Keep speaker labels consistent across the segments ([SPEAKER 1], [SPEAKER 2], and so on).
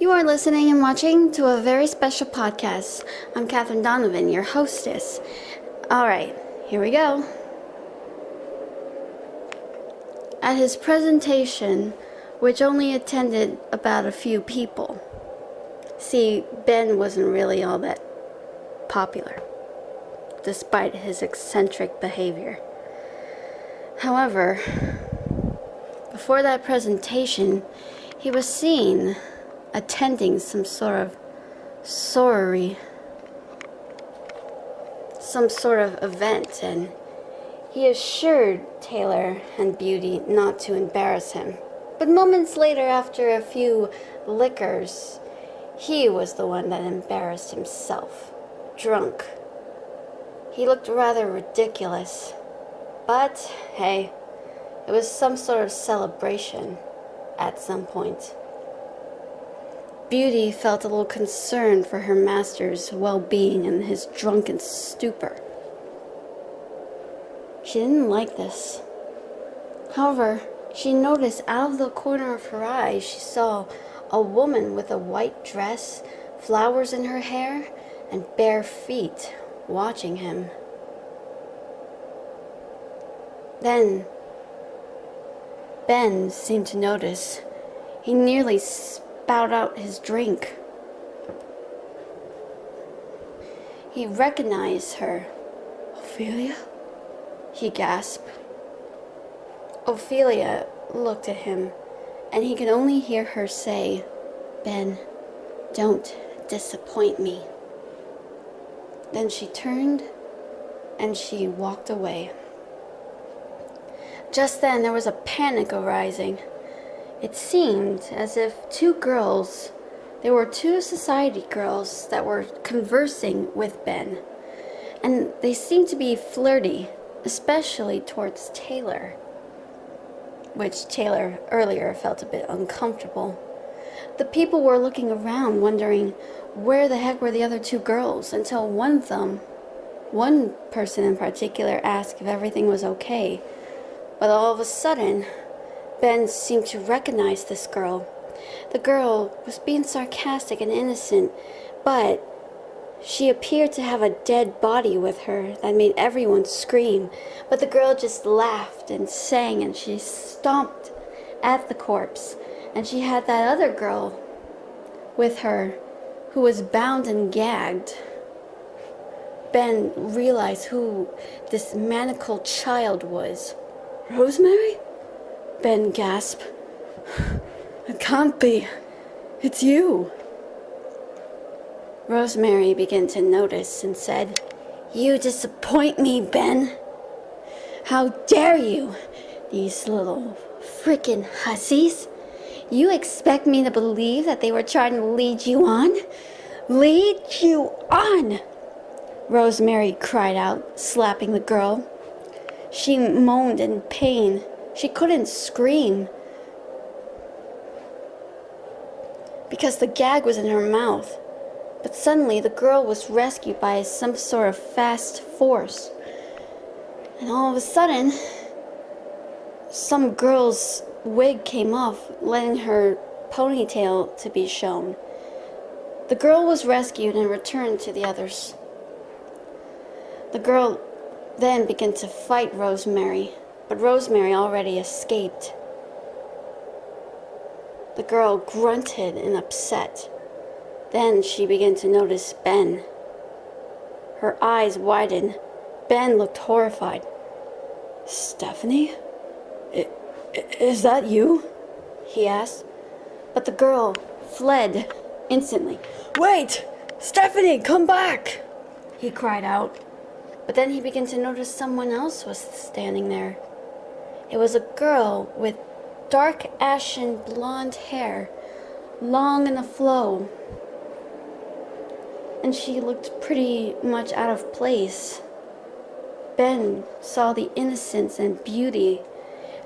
[SPEAKER 1] You are listening and watching to a very special podcast. I'm Catherine Donovan, your hostess. Alright, here we go. At his presentation, which only attended about a few people. See, Ben wasn't really all that popular, despite his eccentric behavior. However, before that presentation, he was seen attending some sort of sorority, some sort of event, and he assured Taylor and Beauty not to embarrass him. But moments later, after a few liquors, he was the one that embarrassed himself, drunk. He looked rather ridiculous, but hey, it was some sort of celebration at some point. Beauty felt a little concerned for her master's well-being in his drunken stupor. She didn't like this. However, she noticed out of the corner of her eye, she saw a woman with a white dress, flowers in her hair, and bare feet watching him. Then, Ben seemed to notice. He nearly spat out his drink. He recognized her. "Ophelia?" he gasped. Ophelia looked at him, and he could only hear her say, "Ben, don't disappoint me." Then she turned and she walked away. Just then there was a panic arising. It seemed as if there were two society girls that were conversing with Ben, and they seemed to be flirty, especially towards Taylor, which Taylor earlier felt a bit uncomfortable. The people were looking around, wondering where the heck were the other two girls, until one person in particular asked if everything was okay. But all of a sudden, Ben seemed to recognize this girl. The girl was being sarcastic and innocent, but she appeared to have a dead body with her that made everyone scream. But the girl just laughed and sang, and she stomped at the corpse. And she had that other girl with her who was bound and gagged. Ben realized who this manacled child was. "Rosemary?" Ben gasped. "It can't be. It's you." Rosemary began to notice and said, "You disappoint me, Ben. How dare you? These little frickin' hussies. You expect me to believe that they were trying to lead you on? Lead you on!" Rosemary cried out, slapping the girl. She moaned in pain. She couldn't scream because the gag was in her mouth. But suddenly the girl was rescued by some sort of fast force. And all of a sudden, some girl's wig came off, letting her ponytail to be shown. The girl was rescued and returned to the others. The girl then began to fight Rosemary, but Rosemary already escaped. The girl grunted and upset. Then she began to notice Ben. Her eyes widened. Ben looked horrified. "Stephanie? Is that you?" he asked. But the girl fled instantly. "Wait! Stephanie, come back!" he cried out. But then he began to notice someone else was standing there. It was a girl with dark ashen blonde hair, long in a flow. And she looked pretty much out of place. Ben saw the innocence and beauty,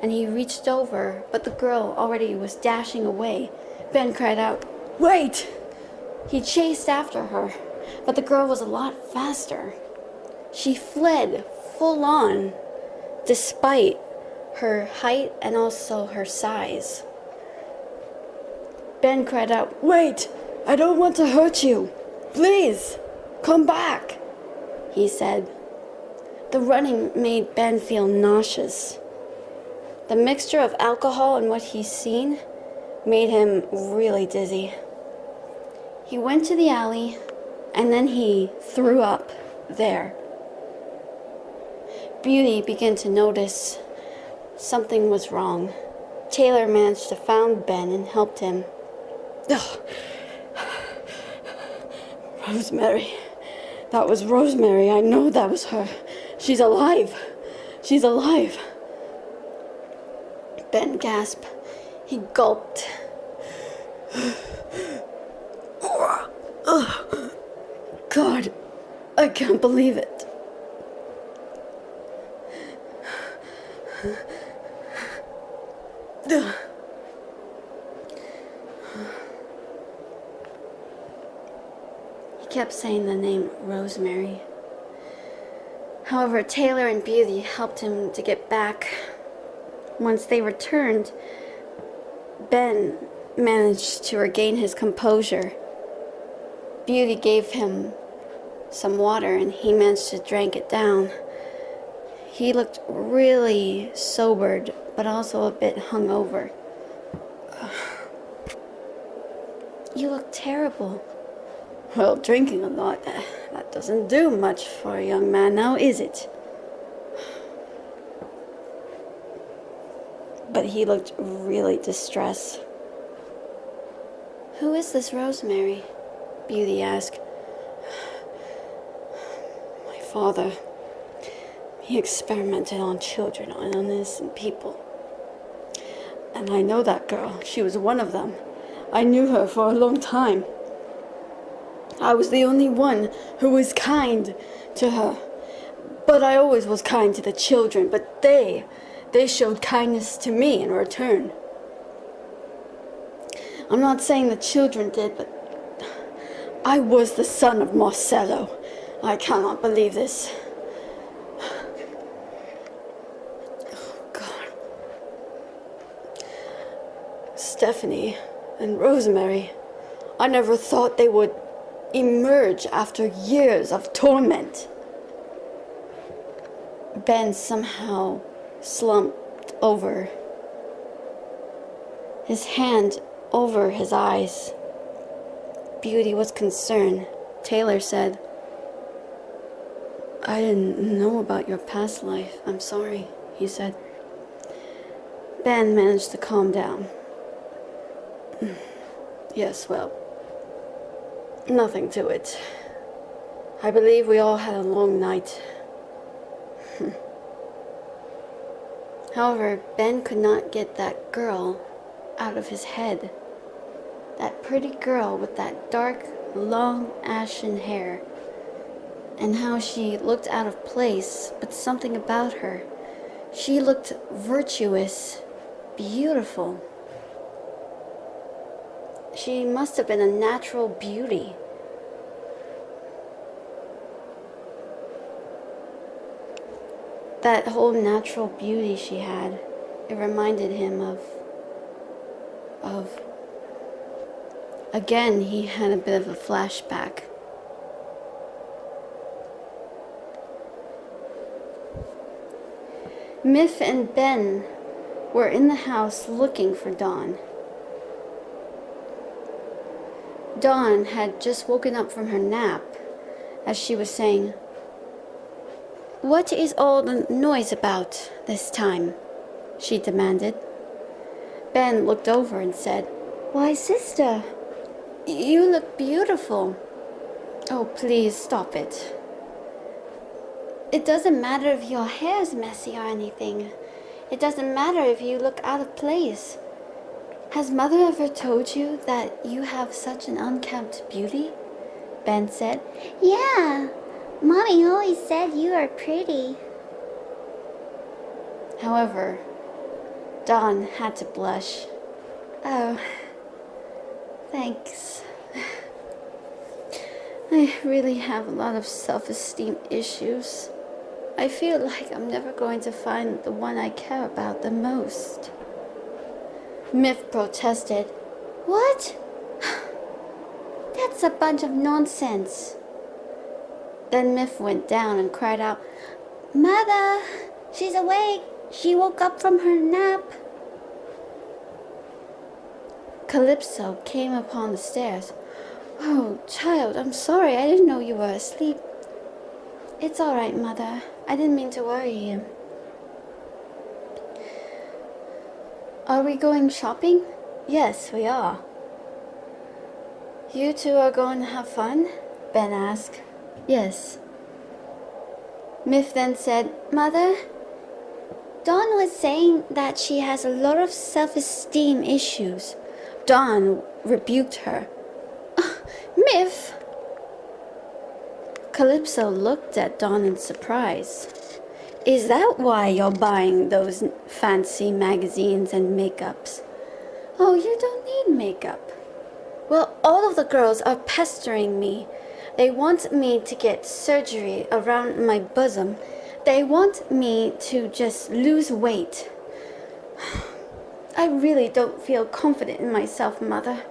[SPEAKER 1] and he reached over, but the girl already was dashing away. Ben cried out, "Wait!" He chased after her, but the girl was a lot faster. She fled full on, despite her height and also her size. Ben cried out, "Wait! I don't want to hurt you! Please, come back!" he said. The running made Ben feel nauseous. The mixture of alcohol and what he's seen made him really dizzy. He went to the alley, and then he threw up there. Beauty began to notice something was wrong. Taylor managed to find Ben and helped him. Ugh. Rosemary. That was Rosemary. I know that was her. She's alive. She's alive. Ben gasped. He gulped. God, I can't believe it. He kept saying the name Rosemary. However, Taylor and Beauty helped him to get back. Once they returned, Ben managed to regain his composure. Beauty gave him some water and he managed to drink it down. He looked really sobered, but also a bit hungover. You look terrible. Well, drinking a lot, that doesn't do much for a young man now, is it? But he looked really distressed. Who is this Rosemary? Beauty asked. My father. He experimented on children, on innocent people. And I know that girl. She was one of them. I knew her for a long time. I was the only one who was kind to her. But I always was kind to the children. But they showed kindness to me in return. I'm not saying the children did, but I was the son of Marcello. I cannot believe this. Oh, God. Stephanie and Rosemary, I never thought they would emerge after years of torment. Ben somehow slumped over, his hand over his eyes. Beauty was concerned. Taylor said, I didn't know about your past life. I'm sorry, he said. Ben managed to calm down. Yes, well, nothing to it. I believe we all had a long night. However, Ben could not get that girl out of his head. That pretty girl with that dark, long, ashen hair. And how she looked out of place, but something about her. She looked virtuous, beautiful. She must have been a natural beauty. That whole natural beauty she had, it reminded him of again, he had a bit of a flashback. Miff and Ben were in the house looking for Dawn. Dawn had just woken up from her nap as she was saying, "What is all the noise about this time?" she demanded. Ben looked over and said, "Why, sister, you look beautiful." "Oh, please stop it. It doesn't matter if your hair is messy or anything. It doesn't matter if you look out of place. Has Mother ever told you that you have such an unkempt beauty?" Ben said. "Yeah, Mommy always said you are pretty." However, Dawn had to blush. "Oh, thanks. I really have a lot of self-esteem issues. I feel like I'm never going to find the one I care about the most." Miff protested. What? That's a bunch of nonsense. Then Miff went down and cried out, Mother, she's awake. She woke up from her nap. Calypso came upon the stairs. Oh, child, I'm sorry. I didn't know you were asleep. It's all right, Mother. I didn't mean to worry you. Are we going shopping? Yes, we are. You two are going to have fun? Ben asked. Yes. Miff then said, Mother, Dawn was saying that she has a lot of self-esteem issues. Dawn rebuked her. Miff! Calypso looked at Dawn in surprise. Is that why you're buying those fancy magazines and makeups? Oh, you don't need makeup. Well, all of the girls are pestering me. They want me to get surgery around my bosom. They want me to just lose weight. I really don't feel confident in myself, Mother.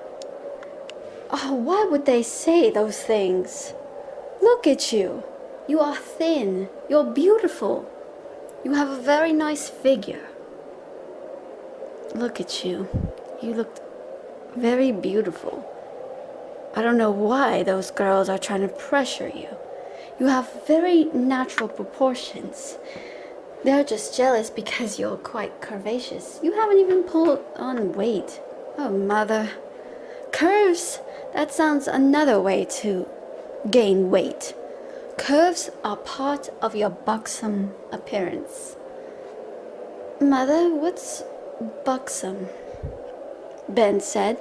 [SPEAKER 1] Oh, why would they say those things? Look at you. You are thin. You're beautiful. You have a very nice figure. Look at you. You look very beautiful. I don't know why those girls are trying to pressure you. You have very natural proportions. They're just jealous because you're quite curvaceous. You haven't even pulled on weight. Oh, Mother. Curves, that sounds another way to gain weight. Curves are part of your buxom appearance. Mother, what's buxom? Ben said.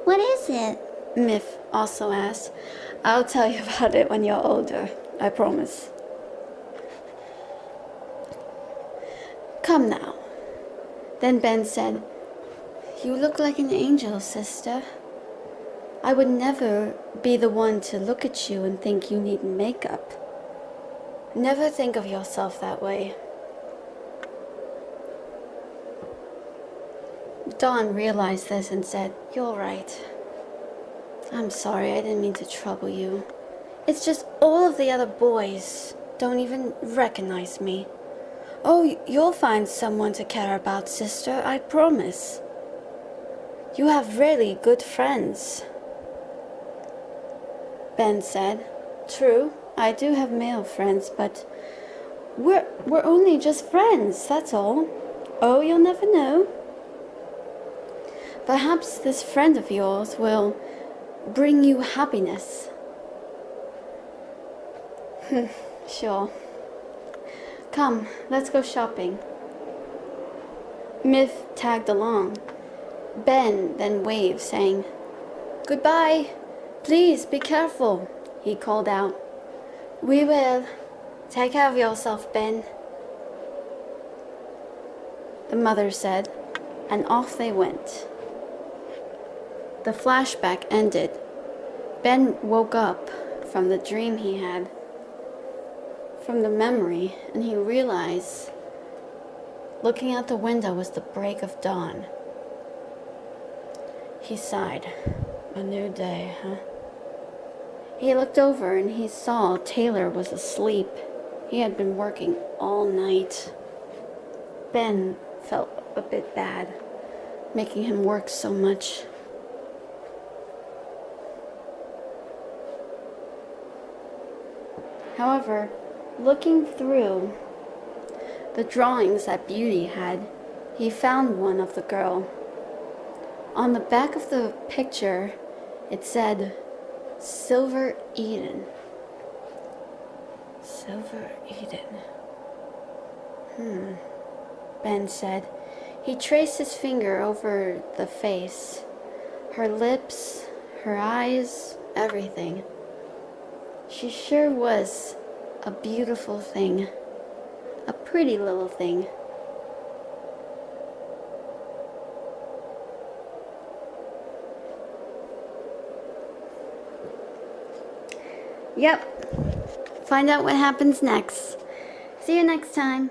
[SPEAKER 1] What is it? Miff also asked. I'll tell you about it when you're older, I promise. Come now. Then Ben said, You look like an angel, sister. I would never be the one to look at you and think you need makeup. Never think of yourself that way. Dawn realized this and said, You're right. I'm sorry, I didn't mean to trouble you. It's just all of the other boys don't even recognize me. Oh, you'll find someone to care about, sister, I promise. You have really good friends. Ben said, True, I do have male friends, but we're only just friends, that's all. Oh, you'll never know. Perhaps this friend of yours will bring you happiness. Sure. Come, let's go shopping. Miff tagged along. Ben then waved, saying, Goodbye. Please be careful, he called out. We will. Take care of yourself, Ben, the mother said, and off they went. The flashback ended. Ben woke up from the dream he had, from the memory, and he realized looking out the window was the break of dawn. He sighed. A new day, huh? He looked over and he saw Taylor was asleep. He had been working all night. Ben felt a bit bad, making him work so much. However, looking through the drawings that Beauty had, he found one of the girl. On the back of the picture, it said, Silver Eden. Silver Eden. Ben said. He traced his finger over the face, her lips, her eyes, everything. She sure was a beautiful thing, a pretty little thing. Yep. Find out what happens next. See you next time.